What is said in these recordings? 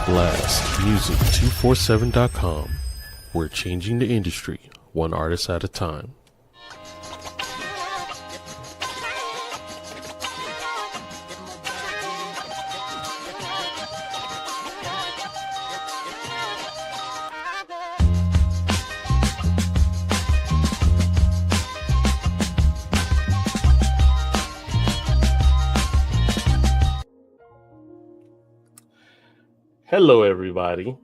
BlastMusic247.com. We're changing the industry, one artist at a time. Hello, everybody.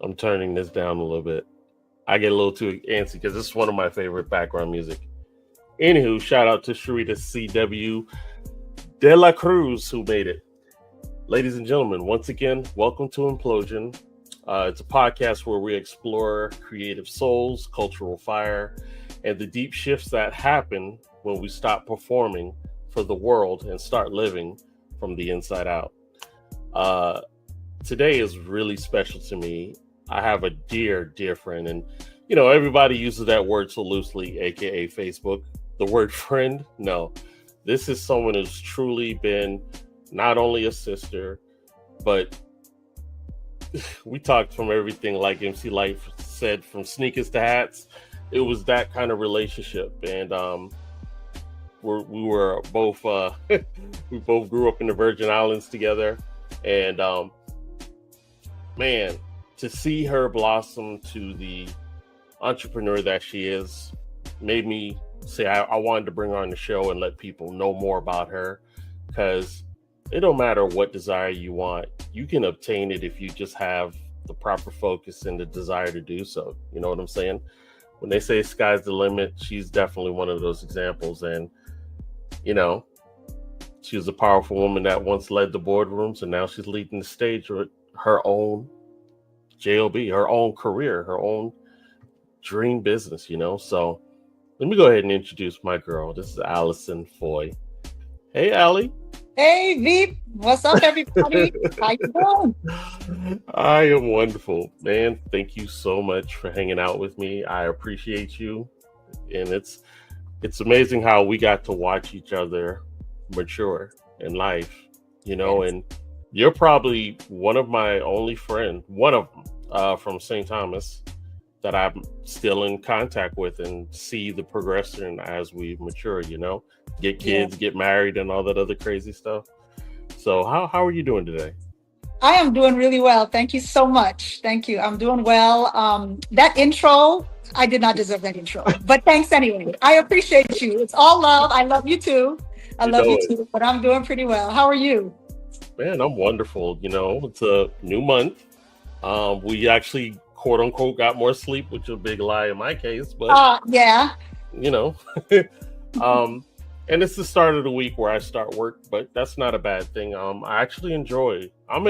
I'm turning this down a little bit. I get a little too antsy because this is one of my favorite background music. Anywho, shout out to Sharita C.W. De La Cruz who made it. Ladies and gentlemen, once again, welcome to Implosion. It's a podcast where we explore creative souls, cultural fire, and the deep shifts that happen when we stop performing for the world and start living from the inside out. Today is really special to me. I have a dear friend, and everybody uses that word so loosely, aka Facebook. The word friend, no. This is someone who's truly been not only a sister, but we talked from everything, like MC Light said, from sneakers to hats. It was that kind of relationship, and we were both we both grew up in the Virgin Islands together, and man, to see her blossom to the entrepreneur that she is made me say I wanted to bring her on the show and let people know more about her, because it don't matter what desire you want, you can obtain it if you just have the proper focus and the desire to do so. You know what I'm saying? When they say sky's the limit, she's definitely one of those examples. And she was a powerful woman that once led the boardrooms, and now she's leading the stage with her own job, her own career, her own dream business, So let me go ahead and introduce my girl. This is Alison Foy. Hey, Allie. Hey, Veep. What's up, everybody? How you doing? I am wonderful, man. Thank you so much for hanging out with me. I appreciate you. And it's amazing how we got to watch each other mature in life, Yes. And you're probably one of my only friends, one of them from St. Thomas, that I'm still in contact with and see the progression as we mature, get kids, get married, and all that other crazy stuff. So how are you doing today? I am doing really well. Thank you so much. Thank you. I'm doing well. That intro, I did not deserve that intro, but thanks anyway. I appreciate you. It's all love. I love you too. I love you too, but I'm doing pretty well. How are you? Man, I'm wonderful. It's a new month. We actually, quote unquote, got more sleep, which is a big lie in my case, but yeah. And it's the start of the week where I start work, but that's not a bad thing. I actually enjoy. I'm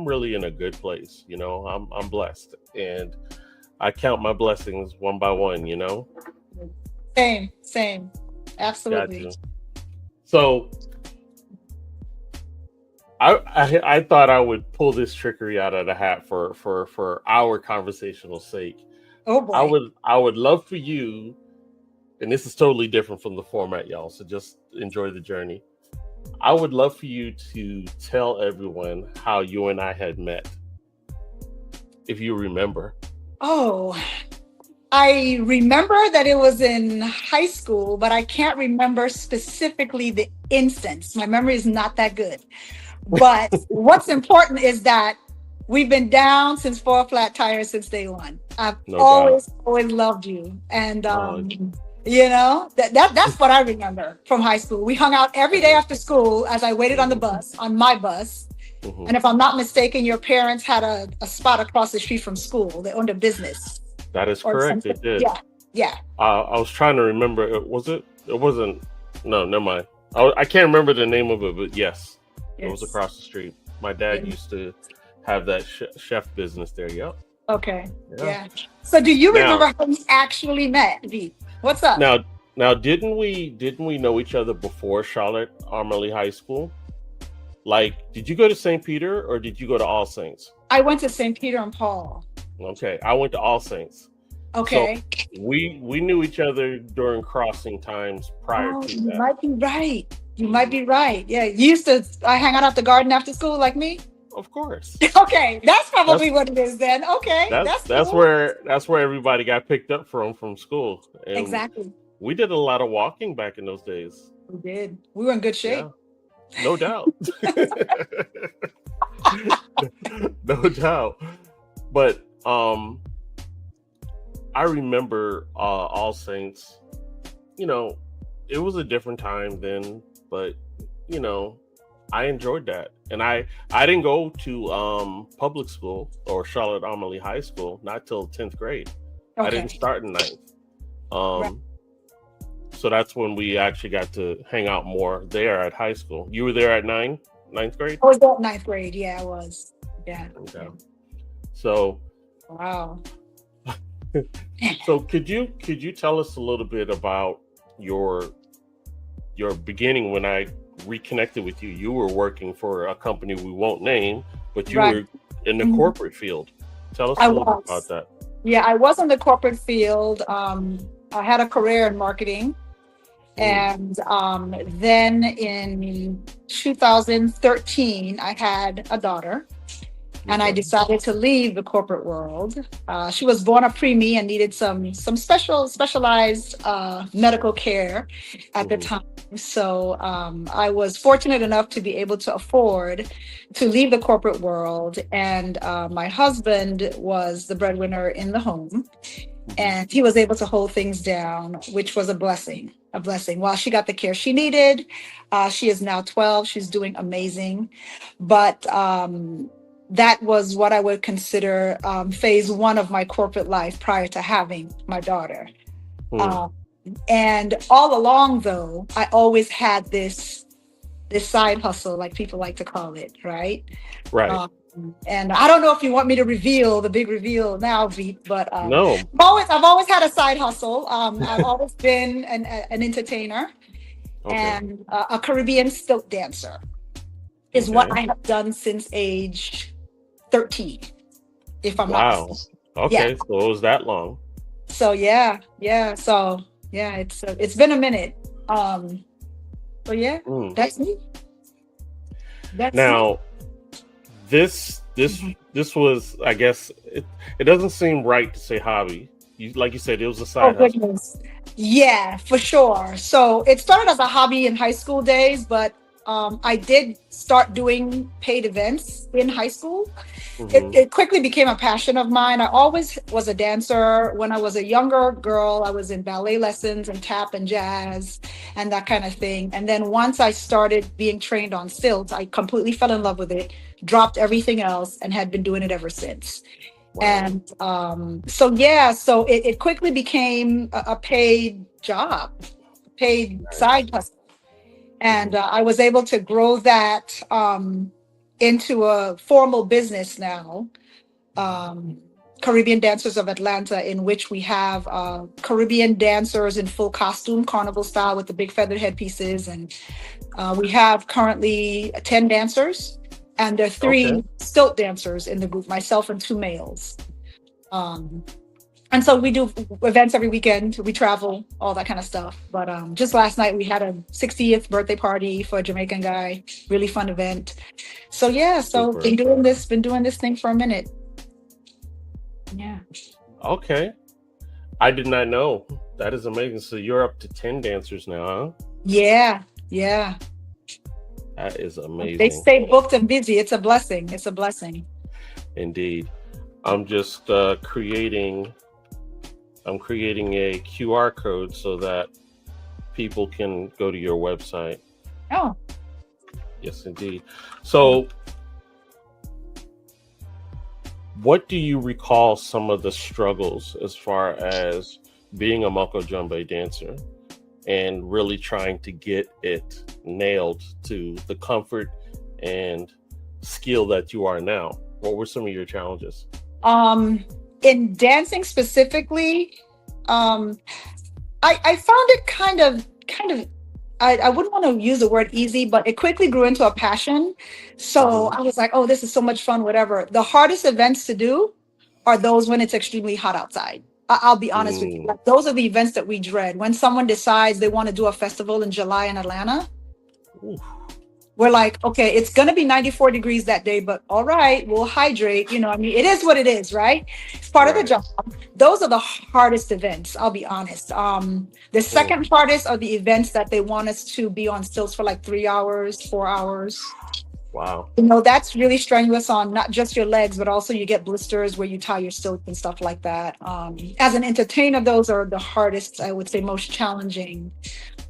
really in a good place. I'm blessed, and I count my blessings one by one. Same, absolutely. So I thought I would pull this trickery out of the hat for our conversational sake. Oh boy. I would love for you, and this is totally different from the format, y'all, so just enjoy the journey. I would love for you to tell everyone how you and I had met, if you remember. Oh, I remember that it was in high school, but I can't remember specifically the instance. My memory is not that good. But what's important is that we've been down since 4 flat tires since day one. I've always loved you. And, that's what I remember from high school. We hung out every day after school as I waited on my bus. Mm-hmm. And if I'm not mistaken, your parents had a spot across the street from school. They owned a business. That is correct. They did. Yeah. I was trying to remember. It wasn't. No, never mind. I can't remember the name of it, but yes. It was across the street. My dad used to have that chef business there. Yep. Okay. Yeah. So do you remember how we actually met, V? What's up? Now, didn't we know each other before Charlotte Armley High School? Like, did you go to St. Peter or did you go to All Saints? I went to St. Peter and Paul. Okay, I went to All Saints. Okay. So we knew each other during crossing times prior to that. You might be right. You might be right. Yeah, you used to hang out at the garden after school like me. Of course. Okay, that's That's probably what it is then. Okay, that's that's that's cool. where that's where everybody got picked up from school, and Exactly. we did a lot of walking back in those days. We did. We were in good Yeah, shape. no doubt. No doubt. But I remember All Saints. You know, it was a different time then, but you know, I enjoyed that. And I didn't go to public school or Charlotte Amalie High School not till 10th grade. I didn't Okay. start in ninth. Right. Um, so that's when we actually got to hang out more there at high school. You were there at ninth grade? I was at ninth grade. Yeah, I was. Yeah. Okay. So Wow. so could you tell us a little bit about your beginning when I reconnected with you? You were working for a company we won't name, but you Right. were in the Mhm. corporate field. Tell us I a little bit about was. that. Yeah, I was in the corporate field. I had a career in marketing. Mm, And then in 2013, I had a daughter, and I okay. decided to leave the corporate world. She was born a preemie and needed some specialized medical care at the Hmm. time. So I was fortunate enough to be able to afford to leave the corporate world, and my husband was the breadwinner in the home, Hmm. and he was able to hold things down, which was a blessing. A blessing. While she got the care she needed, she is now 12. She's doing amazing, but that was what I would consider phase one of my corporate life prior to having my daughter. Hmm. Um, and all along, though, I always had this side hustle, like people like to call it, right? Right. Um, and I don't know if you want me to reveal the big reveal now, Veet, but No. I've always had a side hustle. I've always been an entertainer Okay. and a Caribbean stilt dancer is what Okay. I have done since age 13, if I'm not Wow. mistaken. Yeah. Okay. So it was that long. So yeah. So yeah, it's been a minute. So yeah, Mm. that's me. That's me. Now, this this Mhm. this was, I guess, it doesn't seem right to say hobby. You, like you said, it was a Oh side hustle. goodness. Yeah, for sure. So it started as a hobby in high school days, but I did start doing paid events in high school. It, Hmm. it quickly became a passion of mine. I always was a dancer. When I was a younger girl, I was in ballet lessons and tap and jazz and that kind of thing. And then once I started being trained on stilts, I completely fell in love with it, dropped everything else, and had been doing it ever since. Wow. And so yeah, so it quickly became a paid job, paid Nice. side hustle, and Hmm. I was able to grow that into a formal business now. um, Caribbean Dancers of Atlanta, in which we have Caribbean dancers in full costume, carnival style, with the big feathered headpieces. And we have currently 10 dancers, and there are Okay. 3 stilt dancers in the group, myself and 2 males. Um, and so we do events every weekend. We travel, all that kind of stuff. But just last night we had a 60th birthday party for a Jamaican guy. Really fun event. So yeah, so Super. been doing this thing for a minute. Yeah. Okay. I did not know. That is amazing. So you're up to 10 dancers now, huh? Yeah. Yeah. That is They amazing. stay booked and busy. It's a blessing. It's a blessing. Indeed. I'm just creating a QR code so that people can go to your website. Oh. Yes, indeed. So what do you recall some of the struggles as far as being a Moko Jumbe dancer and really trying to get it nailed to the comfort and skill that you are now? What were some of your challenges? In dancing specifically, um, I found it kind of I wouldn't want to use the word easy, but it quickly grew into a passion. So Hmm. I was like, oh, this is so much fun, whatever. The hardest events to do are those when it's extremely hot outside. I'll be honest with you. Mm, Like, those are the events that we dread. When someone decides they want to do a festival in July in Atlanta, Oof. We're like, okay, it's going to be 94 degrees that day, but all right, we'll hydrate. I mean, it is what it is, right? It's part of the Right. job. Those are the hardest events, I'll be honest. The Mm. second hardest are the events that they want us to be on stilts for like 3 hours, 4 hours. Wow. That's really strenuous on not just your legs, but also you get blisters where you tie your stilts and stuff like that. As an entertainer, those are the hardest, I would say, most challenging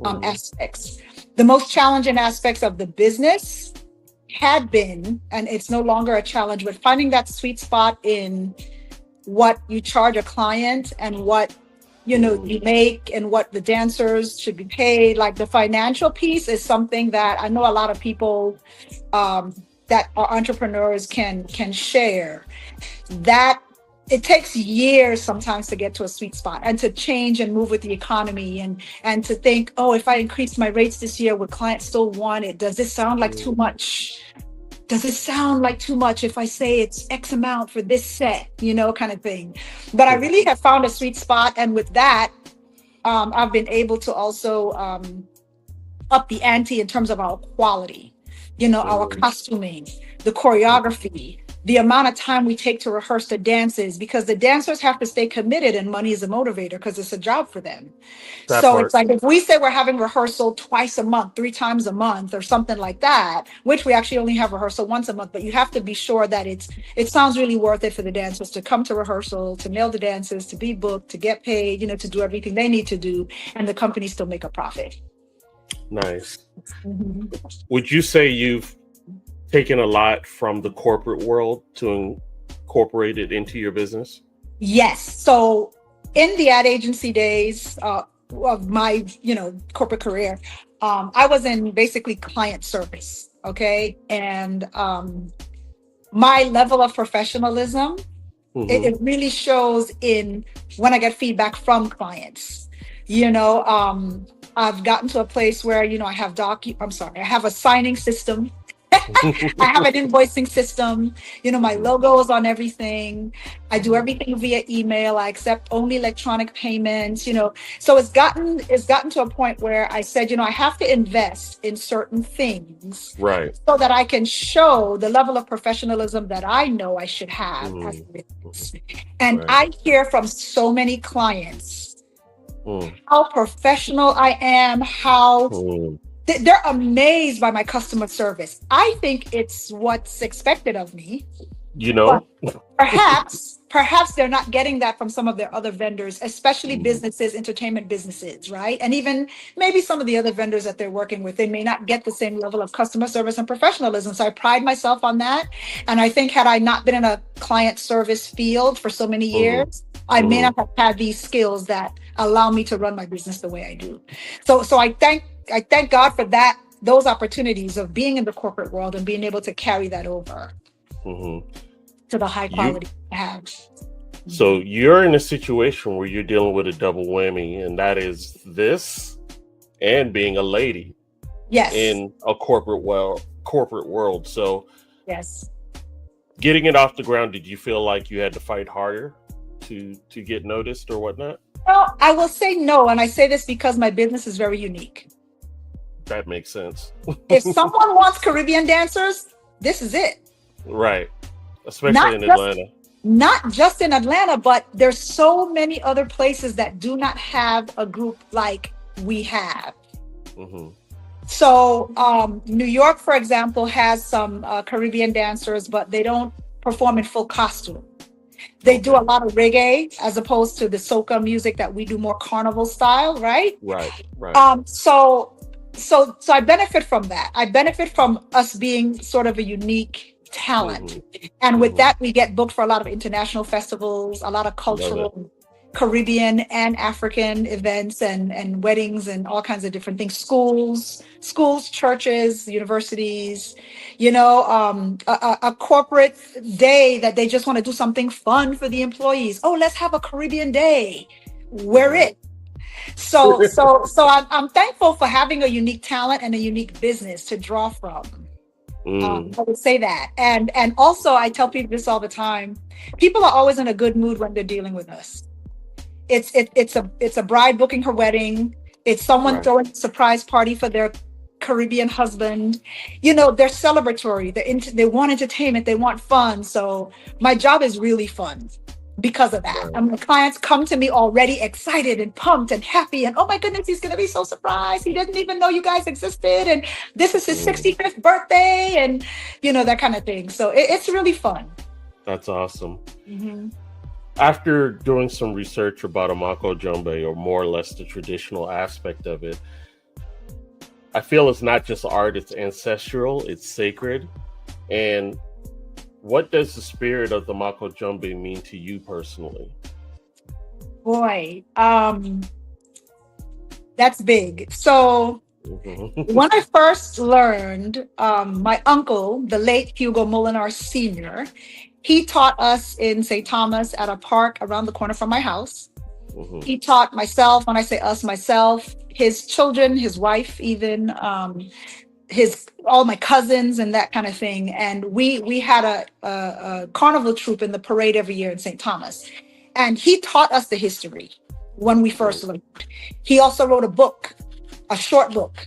Mhm. aspects. The most challenging aspects of the business had been, and it's no longer a challenge, but finding that sweet spot in what you charge a client and what you make and what the dancers should be paid. Like the financial piece is something that I know a lot of people that are entrepreneurs can share. That it takes years sometimes to get to a sweet spot and to change and move with the economy and to think, oh, if I increase my rates this year, would clients still want it? Does this sound like too much? Does it sound like too much if I say it's X amount for this set, kind of thing? But I really have found a sweet spot. And with that, I've been able to also up the ante in terms of our quality, our costuming, the choreography, the amount of time we take to rehearse the dances, because the dancers have to stay committed and money is a motivator because it's a job for them. That So it's part. like if we say we're having rehearsal twice a month, 3 times a month or something like that, which we actually only have rehearsal once a month, but you have to be sure that it sounds really worth it for the dancers to come to rehearsal, to nail the dances, to be booked, to get paid, to do everything they need to do, and the company still make a profit. Nice. Mhm. Would you say you've taken a lot from the corporate world to incorporate it into your business? Yes. So in the ad agency days of my, corporate career, I was in basically client service. Okay. And my level of professionalism, Mm-hmm. it really shows in when I get feedback from clients. I've gotten to a place where, I have I have a signing system. I have an invoicing system. My logo is on everything. I do everything via email. I accept only electronic payments. So it's gotten to a point where I said, I have to invest in certain things Right. so that I can show the level of professionalism that I know I should have as a business. And Right. I hear from so many clients Mm. how professional I am, how Mm. they're amazed by my customer service. I think it's what's expected of me, but perhaps they're not getting that from some of their other vendors, especially businesses, entertainment businesses, right? And even maybe some of the other vendors that they're working with, they may not get the same level of customer service and professionalism. So I pride myself on that. And I think had I not been in a client service field for so many years, I may not have had these skills that allow me to run my business the way I do. So I thank God for that, those opportunities of being in the corporate world and being able to carry that over to the high quality I have. So you're in a situation where you're dealing with a double whammy, and that is this and being a lady in a corporate world. So yes, getting it off the ground, did you feel like you had to fight harder to get noticed or whatnot? Well, I will say no, and I say this because my business is very unique. That makes sense. If someone wants Caribbean dancers, this is it. Right. Especially in Atlanta. Not just in Atlanta, but there's so many other places that do not have a group like we have. So New York, for example, has some Caribbean dancers, but they don't perform in full costume. They do a lot of reggae as opposed to the soca music that we do, more carnival style, right? Right. So I benefit from that. I benefit from us being sort of a unique talent. And with that, we get booked for a lot of international festivals, a lot of cultural Caribbean and African events and weddings and all kinds of different things. Schools, churches, universities, a corporate day that they just want to do something fun for the employees. Oh, let's have a Caribbean day. We're it. So I'm thankful for having a unique talent and a unique business to draw from. I would say that. And also I tell people this all the time. People are always in a good mood when they're dealing with us. It's a bride booking her wedding. It's someone throwing a surprise party for their Caribbean husband. They're celebratory. They want entertainment. They want fun. So my job is really fun because of that. Right. And my clients come to me already excited and pumped and happy. And oh my goodness, he's going to be so surprised. He didn't even know you guys existed. And this is his 65th birthday and, that kind of thing. So it's really fun. That's awesome. Mm-hmm. After doing some research about Amako Jumbe, or more or less the traditional aspect of it, I feel it's not just art, it's ancestral, it's sacred. And what does the spirit of the Mako Jumbe mean to you personally? Boy, that's big. So when I first learned, my uncle, the late Hugo Molinar Sr., he taught us in St. Thomas at a park around the corner from my house. He taught myself, when I say us, myself, his children, his wife, even all my cousins and that kind of thing. And we had a carnival troupe in the parade every year in St. Thomas. And he taught us the history when we first learned. He also wrote a short book.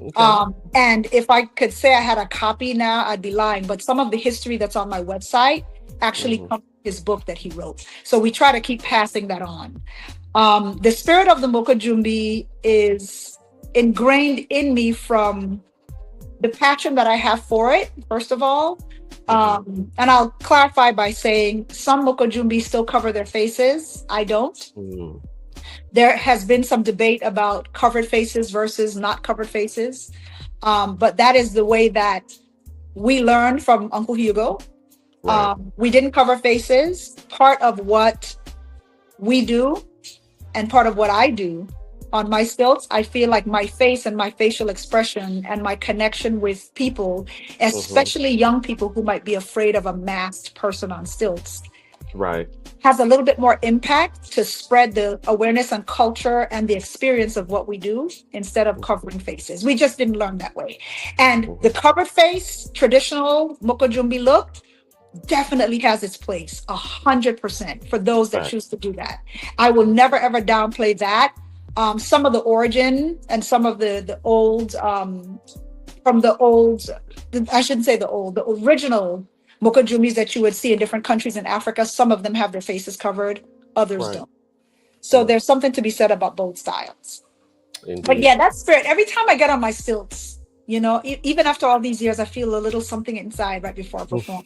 Okay. And if I could say I had a copy now, I'd be lying. But some of the history that's on my website actually comes from his book that he wrote. So we try to keep passing that on. The spirit of the Moko Jumbe is ingrained in me from the passion that I have for it, first of all. And I'll clarify by saying some Moko Jumbe still cover their faces. I don't. There has been some debate about covered faces versus not covered faces. But that is the way that we learned from Uncle Hugo. Right. We didn't cover faces. Part of what we do and part of what I do on my stilts, I feel like my face and my facial expression and my connection with people, especially young people who might be afraid of a masked person on stilts, right, has a little bit more impact to spread the awareness and culture and the experience of what we do instead of covering faces. We just didn't learn that way. And the covered face, traditional Moko Jumbe look definitely has its place, 100% for those that choose to do that. I will never ever downplay that. Some of the origin and some of the old, I shouldn't say the original Moko Jumbes that you would see in different countries in Africa, some of them have their faces covered, others don't. So there's something to be said about both styles. Indeed. But yeah, that spirit, every time I get on my stilts, even after all these years, I feel a little something inside right before I perform.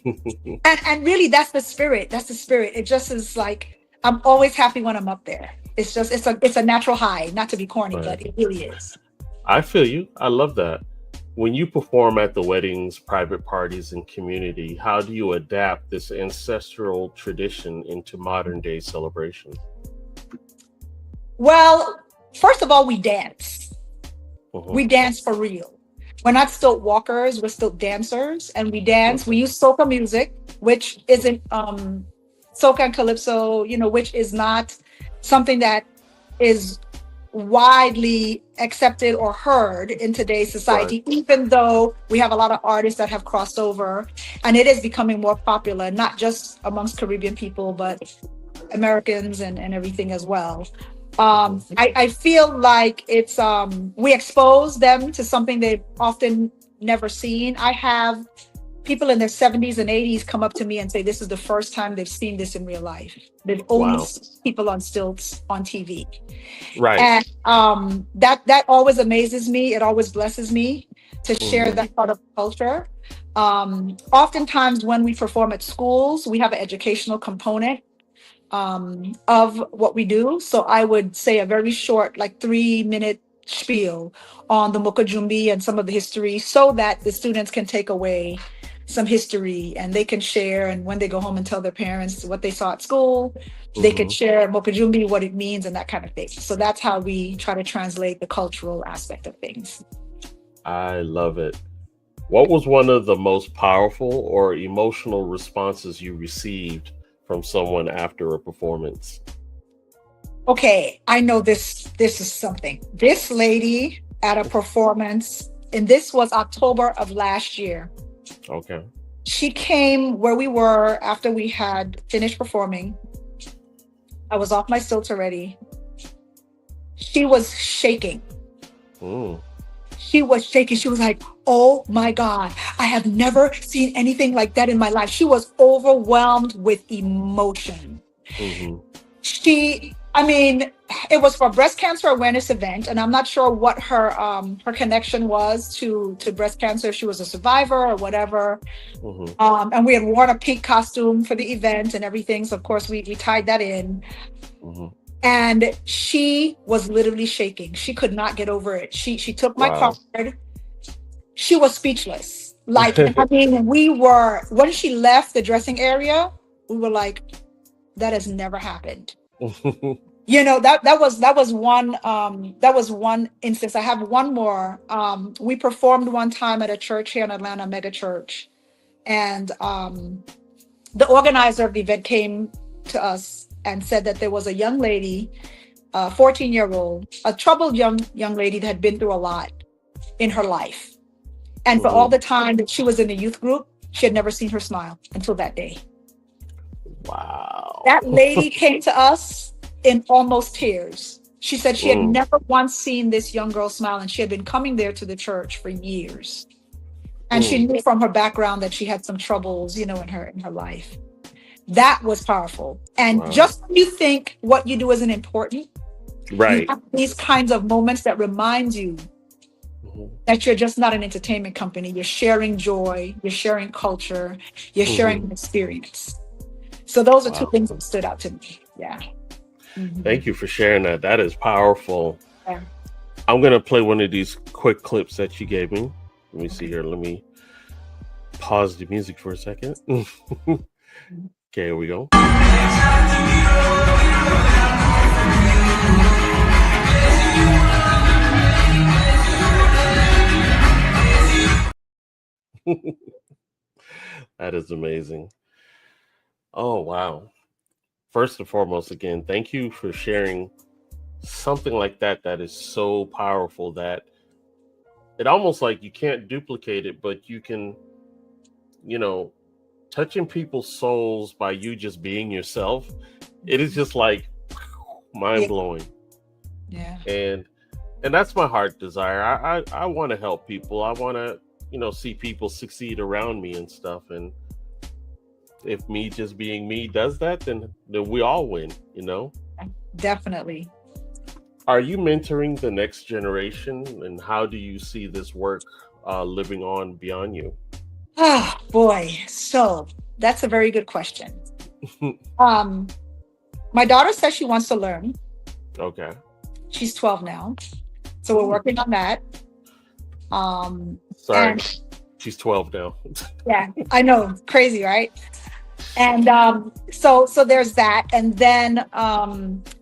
and really, that's the spirit. That's the spirit. It just is like, I'm always happy when I'm up there. It's just, it's a natural high, not to be corny, but it really is. I feel you. I love that. When you perform at the weddings, private parties, and community, how do you adapt this ancestral tradition into modern day celebration? Well, first of all, we dance. We dance for real. We're not stilt walkers, we're stilt dancers, and we dance. We use soca music, which isn't soca and calypso, which is not something that is widely accepted or heard in today's society, even though we have a lot of artists that have crossed over, and it is becoming more popular, not just amongst Caribbean people, but Americans and everything as well. I feel like it's we expose them to something they've often never seen. I have people in their 70s and 80s come up to me and say this is the first time they've seen this in real life. They've only seen people on stilts on TV. Right. And that always amazes me. It always blesses me to share that part of culture. Oftentimes when we perform at schools, we have an educational component of what we do. So I would say a very short, like 3-minute spiel on the Moko Jumbe and some of the history so that the students can take away some history and they can share. And when they go home and tell their parents what they saw at school, they can share Moko Jumbe, what it means and that kind of thing. So that's how we try to translate the cultural aspect of things. I love it. What was one of the most powerful or emotional responses you received from someone after a performance? Okay, I know this is something. This lady at a performance, and this was October of last year. Okay. She came where we were after we had finished performing. I was off my stilts already. She was shaking. she was shaking. She was like, oh my God, I have never seen anything like that in my life. She was overwhelmed with emotion. Mm-hmm. It was for a breast cancer awareness event, and I'm not sure what her connection was to breast cancer, if she was a survivor or whatever. Mm-hmm. And we had worn a pink costume for the event and everything. So of course we tied that in. Mm-hmm. And she was literally shaking. She could not get over it. She took my Wow. card. She was speechless. When she left the dressing area, we were like, that has never happened. That was one instance. I have one more. We performed one time at a church here in Atlanta, mega church, and the organizer of the event came to us and said that there was a young lady, 14-year-old, a troubled young lady that had been through a lot in her life, and for all the time that she was in the youth group, she had never seen her smile until that day. Wow. That lady came to us in almost tears. She said she had never once seen this young girl smile, and she had been coming there to the church for years. And she knew from her background that she had some troubles, in her life. That was powerful. And just when you think what you do isn't important, right, you have these kinds of moments that remind you that you're just not an entertainment company. You're sharing joy, you're sharing culture, you're sharing an experience. So those are two things that stood out to me. Yeah. Thank you for sharing that. That is powerful. Yeah. I'm going to play one of these quick clips that you gave me. Let me see here. Let me pause the music for a second. Okay, here we go. That is amazing. Oh, wow. First and foremost, again, thank you for sharing something like that is so powerful that it almost like you can't duplicate it, but you can, touching people's souls by you just being yourself. It is just like mind blowing. Yeah. And that's my heart desire. I want to help people. I want to, see people succeed around me and stuff. And if me just being me does that, then we all win, Definitely. Are you mentoring the next generation, and how do you see this work living on beyond you? Oh boy. So that's a very good question. My daughter says she wants to learn. Okay. She's 12 now. So we're working on that. Sorry. She's 12 now. Yeah, I know. Crazy, right? And so there's that. And then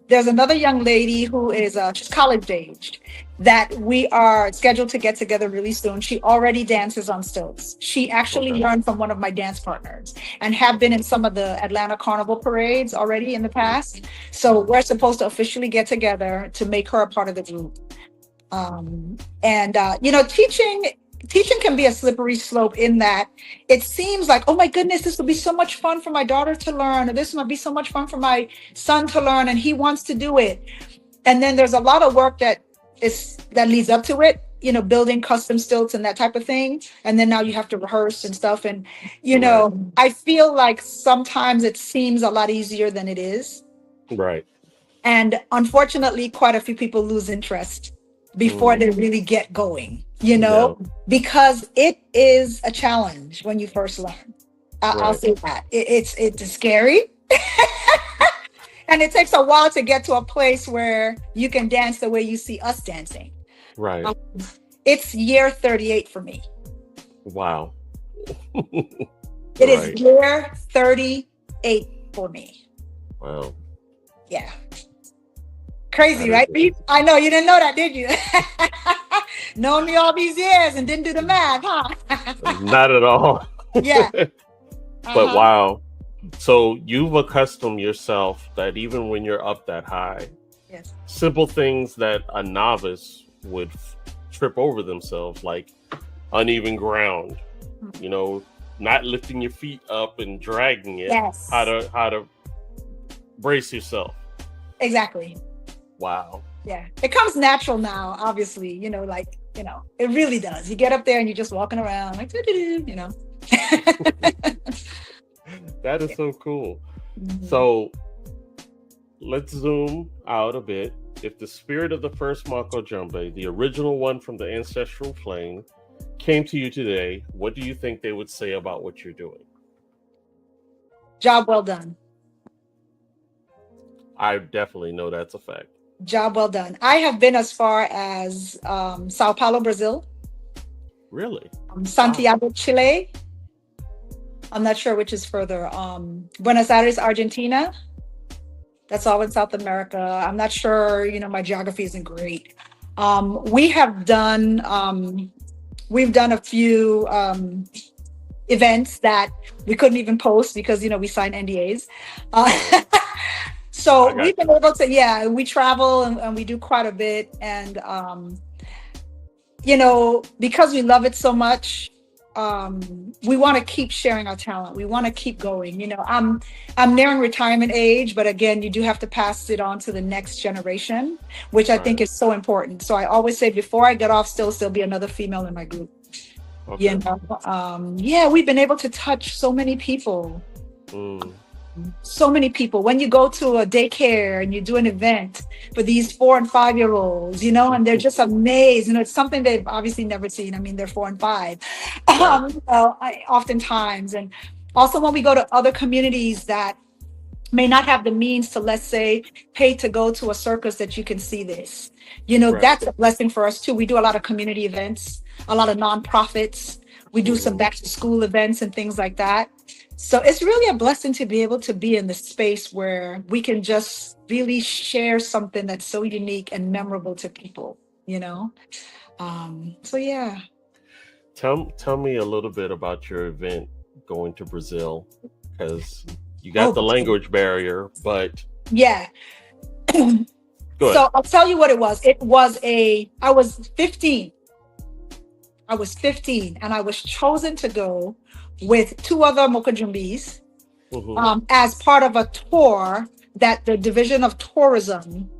there's another young lady who is she's college aged that we are scheduled to get together really soon. She already dances on stilts. She actually learned from one of my dance partners and have been in some of the Atlanta Carnival parades already in the past. So we're supposed to officially get together to make her a part of the group. Teaching can be a slippery slope in that it seems like, oh my goodness, this will be so much fun for my daughter to learn, or this might be so much fun for my son to learn, and he wants to do it. And then there's a lot of work that leads up to it, building custom stilts and that type of thing. And then now you have to rehearse and stuff. And, I feel like sometimes it seems a lot easier than it is. Right. And unfortunately, quite a few people lose interest before they really get going, because it is a challenge when you first learn. I'll say that. It's scary. And it takes a while to get to a place where you can dance the way you see us dancing. Right. It's year 38 for me. Wow. It is year 38 for me. Wow. Yeah. Crazy, right? I know you didn't know that, did you? Known me all these years and didn't do the math, huh? Not at all. Yeah. But wow. So you've accustomed yourself that even when you're up that high, simple things that a novice would trip over themselves, like uneven ground, not lifting your feet up and dragging it. Yes. How to brace yourself. Exactly. Wow. Yeah. It comes natural now, obviously, like It really does. You get up there and you're just walking around like, doo-doo-doo. That is so cool. Mhm. So let's zoom out a bit. If the spirit of the first Mako Jumbe, the original one from the ancestral plane, came to you today, what do you think they would say about what you're doing? Job well done. I definitely know that's a fact. Job well done. I have been as far as Sao Paulo, Brazil. Really? Santiago, Chile. I'm not sure which is further. Buenos Aires, Argentina. That's all in South America. I'm not sure, my geography isn't great. We've done a few events that we couldn't even post because, we signed NDAs. So we've been able to, we travel and we do quite a bit. And, because we love it so much, we want to keep sharing our talent. We want to keep going. I'm nearing retirement age, but again, you do have to pass it on to the next generation, which I think is so important. So I always say before I get off, still be another female in my group. Okay. We've been able to touch so many people. So many people. When you go to a daycare and you do an event for these 4 and 5 year olds, and they're just amazed. It's something they've obviously never seen. I mean, they're 4 and 5. Oftentimes, and also when we go to other communities that may not have the means to, let's say, pay to go to a circus, that you can see this. That's a blessing for us too. We do a lot of community events, a lot of nonprofits. We do some back to school events and things like that. So it's really a blessing to be able to be in the space where we can just really share something that's so unique and memorable to people, So yeah. Tell me a little bit about your event going to Brazil, because you got the language barrier, but yeah. Go ahead. So I'll tell you what it was. I was 15. And I was chosen to go with 2 other Mokajumbis as part of a tour that the Division of Tourism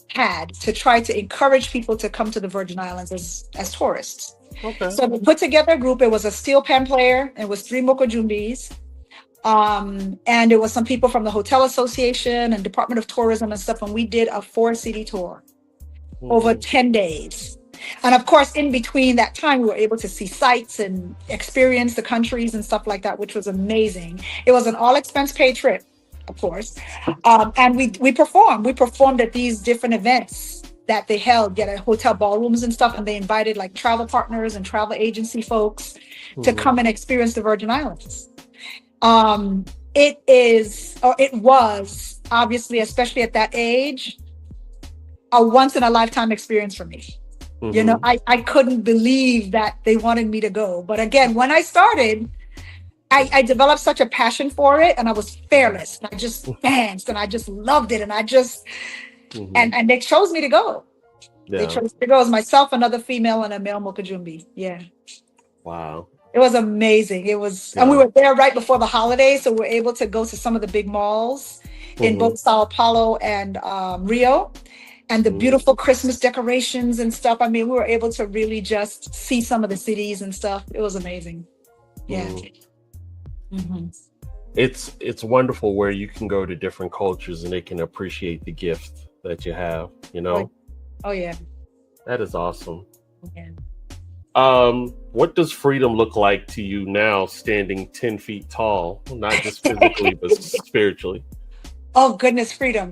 had to try to encourage people to come to the Virgin Islands as tourists. Okay. So they put together a group. It was a steel pan player. It was 3 Mokajumbis. And it was some people from the Hotel Association and Department of Tourism and stuff. And we did a 4-city tour over 10 days. And of course, in between that time, we were able to see sights and experience the countries and stuff like that, which was amazing. It was an all expense paid trip, of course. And we performed. We performed at these different events that they held, at hotel ballrooms and stuff. And they invited like travel partners and travel agency folks to come and experience the Virgin Islands. It was obviously, especially at that age, a once in a lifetime experience for me. I couldn't believe that they wanted me to go. But again, when I started, I developed such a passion for it, and I was fearless. And I just danced and I just loved it. And I just, and they chose me to go. Yeah. They chose me to go as myself, another female, and a male Mokajumbi. Yeah. Wow. It was amazing. It was, and we were there right before the holidays. So we were able to go to some of the big malls in both Sao Paulo and Rio. And the beautiful Christmas decorations and stuff. I mean, we were able to really just see some of the cities and stuff. It was amazing. Yeah. It's wonderful where you can go to different cultures and they can appreciate the gift that you have, Oh yeah. That is awesome. Yeah. What does freedom look like to you now, standing 10 feet tall, not just physically, but spiritually? Oh goodness, freedom.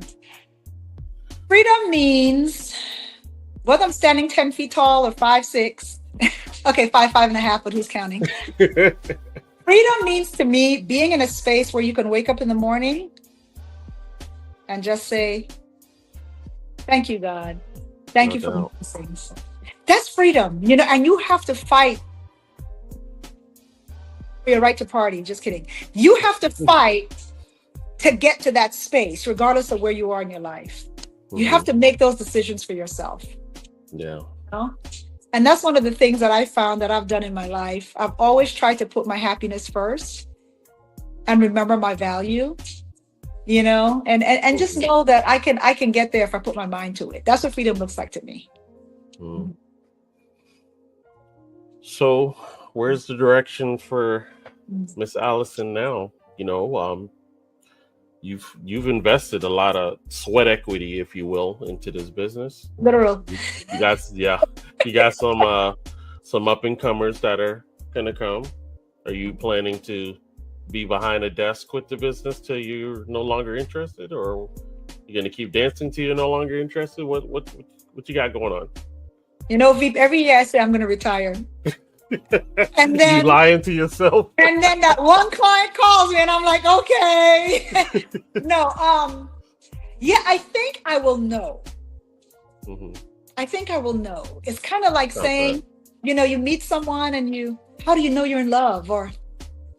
Freedom means whether I'm standing 10 feet tall or 5'6", okay, 5'5.5", but who's counting? Freedom means to me being in a space where you can wake up in the morning and just say, thank you, God. Thank you for these things. That's freedom, and you have to fight for your right to party. Just kidding. You have to fight to get to that space, regardless of where you are in your life. You have to make those decisions for yourself. Yeah. And that's one of the things that I found that I've done in my life. I've always tried to put my happiness first and remember my value, and just know that I can get there if I put my mind to it. That's what freedom looks like to me. So, where's the direction for Miss Allison now? You've invested a lot of sweat equity, if you will, into this business. Literal. You got you got some up and comers that are gonna come. Are you planning to be behind a desk with the business till you're no longer interested, or you're gonna keep dancing till you're no longer interested? What you got going on? Veep, every year I say I'm going to retire. And then you lying to yourself. And then that one client calls me and I'm like, okay. No, yeah, I think I will know. Mm-hmm. I think I will know. It's kind of like saying, you meet someone and how do you know you're in love? Or,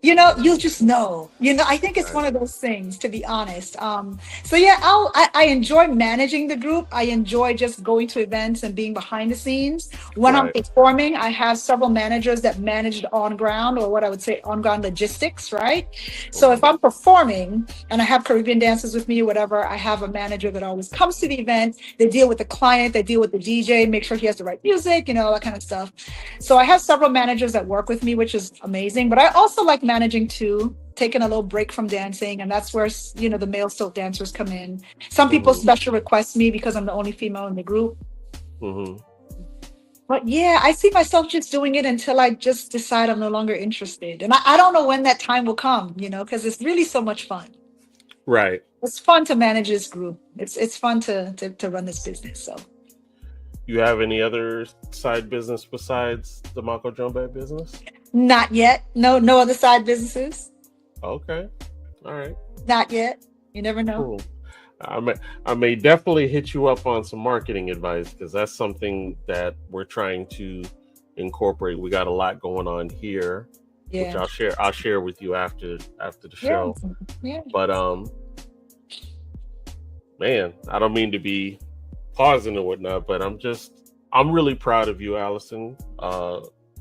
you'll just know. I think it's one of those things, to be honest. So yeah, I enjoy managing the group. I enjoy just going to events and being behind the scenes. When I'm performing, I have several managers that manage on ground, or what I would say on ground logistics, right? So if I'm performing and I have Caribbean dancers with me or whatever, I have a manager that always comes to the event. They deal with the client, they deal with the DJ, make sure he has the right music, all that kind of stuff. So I have several managers that work with me, which is amazing. But I also like managing too, taking a little break from dancing, and that's where the male silk dancers come in. Some people special request me because I'm the only female in the group. But yeah, I see myself just doing it until I just decide I'm no longer interested, and I don't know when that time will come, because it's really so much fun. Right. It's fun to manage this group. It's fun to run this business. So. You have any other side business besides the Mako Drum Band business? Not yet. No other side businesses. Okay. All right. Not yet. You never know. Cool. I may definitely hit you up on some marketing advice, because that's something that we're trying to incorporate. We got a lot going on here, which I'll share with you after the show. Yeah. But man, I don't mean to be pausing and whatnot, but I'm really proud of you, Allison.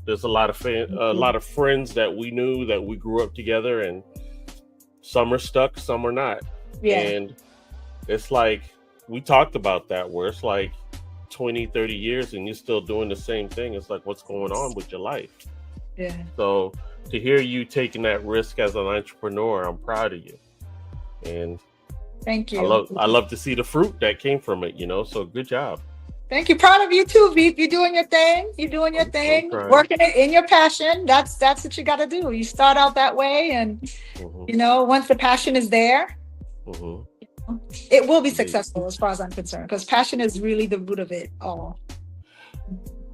There's a lot of friends that we knew, that we grew up together, and some are stuck, some are not. Yeah. And it's like, we talked about that, where it's like 20, 30 years and you're still doing the same thing. It's like, what's going on with your life? Yeah. So to hear you taking that risk as an entrepreneur, I'm proud of you. And thank you. I love to see the fruit that came from it, so good job. Thank you. Proud of you too, Veep. You're doing your thing. Working it in your passion. That's what you got to do. You start out that way, and once the passion is there, it will be successful, as far as I'm concerned, because passion is really the root of it all.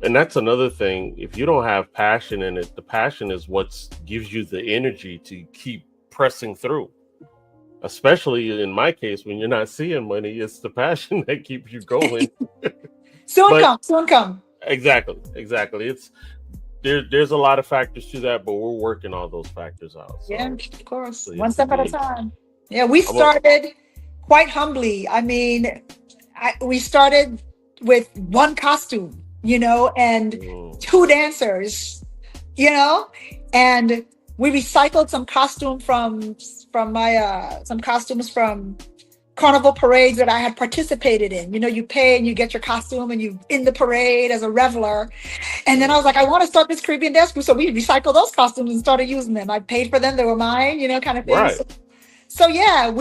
And that's another thing. If you don't have passion in it, the passion is what gives you the energy to keep pressing through. Especially in my case, when you're not seeing money, it's the passion that keeps you going. Soon come. Exactly. It's there's a lot of factors to that, but we're working all those factors out. So, yeah, of course. So one step at a time. Yeah, we started quite humbly. I mean, we started with one costume, and two dancers, and we recycled some costume from some costumes from carnival parades that I had participated in. You pay and you get your costume and you in the parade as a reveler. And then I was like, I want to start this Caribbean dance group. So we recycled those costumes and started using them. I paid for them. They were mine, kind of thing. Right. So yeah,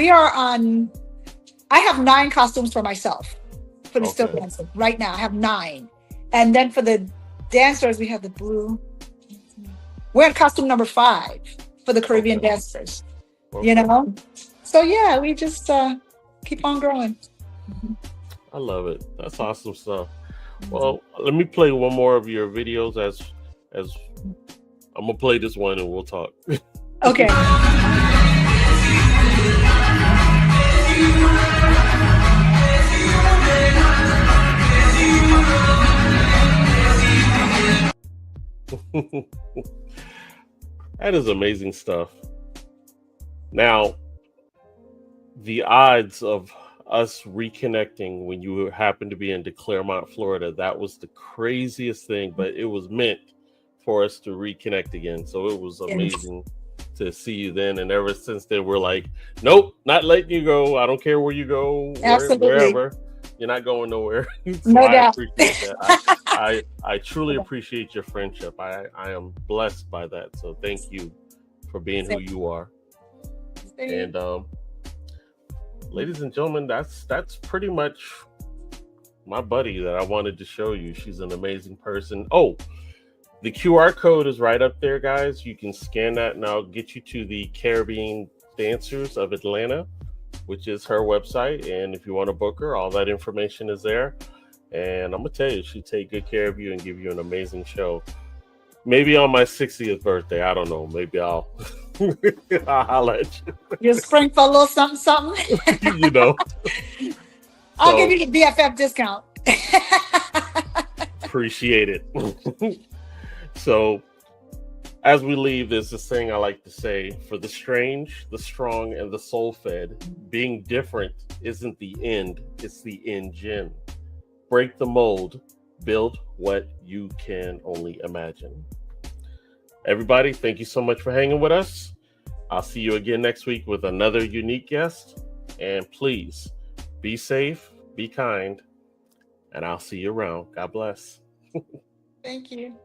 I have 9 costumes for myself for the still dancing right now. I have 9. And then for the dancers, we have the blue. We're in costume number 5 for the Caribbean dancers, So yeah, we just keep on growing. I love it. That's awesome stuff. Well, let me play one more of your videos as I'm gonna play this one and we'll talk. Okay. That is amazing stuff. Now, the odds of us reconnecting when you happened to be in Claremont, Florida, that was the craziest thing, but it was meant for us to reconnect again. So it was amazing to see you then. And ever since then, we're like, nope, not letting you go. I don't care where you go, Absolutely. wherever. You're not going nowhere. So No doubt. I appreciate that. I truly appreciate your friendship. I am blessed by that. So thank you for being who you are. And ladies and gentlemen, that's pretty much my buddy that I wanted to show you. She's an amazing person. Oh, the QR code is right up there, guys. You can scan that and I'll get you to the Caribbean Dancers of Atlanta, which is her website. And if you want to book her, all that information is there. And I'm going to tell you, she'll take good care of you and give you an amazing show. Maybe on my 60th birthday. I don't know. Maybe I'll holler at you. You sprinkle a little something, something. You know. I'll give you the BFF discount. Appreciate it. So, as we leave, there's this thing I like to say: for the strange, the strong, and the soul-fed, being different isn't the end, it's the engine. Break the mold, build what you can only imagine. Everybody, thank you so much for hanging with us. I'll see you again next week with another unique guest. And please, be safe, be kind, and I'll see you around. God bless. Thank you.